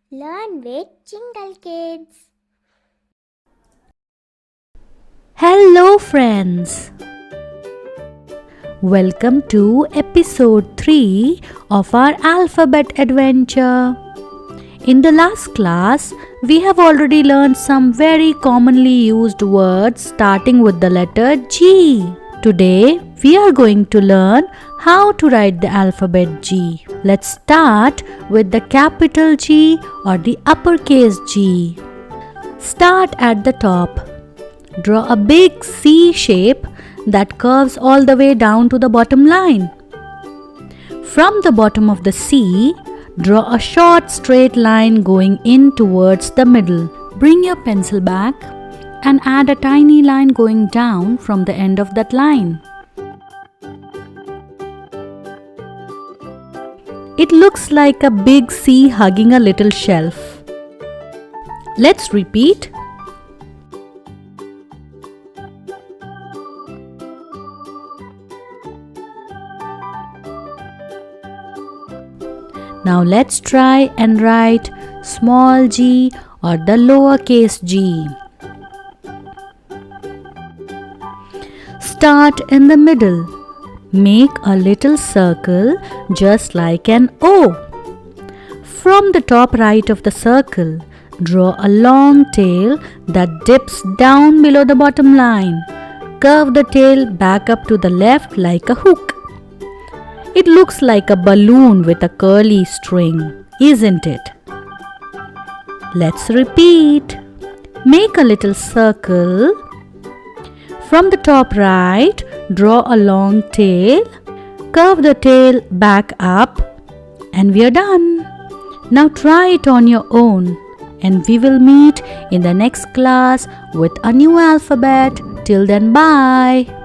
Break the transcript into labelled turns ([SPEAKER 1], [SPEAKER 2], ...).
[SPEAKER 1] Learn with Jingle Kids.
[SPEAKER 2] Hello friends! Welcome to episode 3 of our alphabet adventure. In the last class, we have already learned some very commonly used words starting with the letter G. Today, we are going to learn how to write the alphabet G. Let's start with the capital G or the uppercase G. Start at the top. Draw a big C shape that curves all the way down to the bottom line. From the bottom of the C, draw a short straight line going in towards the middle. Bring your pencil back and add a tiny line going down from the end of that line. It looks like a big C hugging a little shelf. Let's repeat. Now let's try and write small g or the lowercase g. Start in the middle. Make a little circle just like an O. From the top right of the circle, draw a long tail that dips down below the bottom line. Curve the tail back up to the left like a hook. It looks like a balloon with a curly string, isn't it? Let's repeat. Make a little circle. From the top right, draw a long tail. Curve the tail back up. And we are done. Now try it on your own. And we will meet in the next class with a new alphabet. Till then, bye.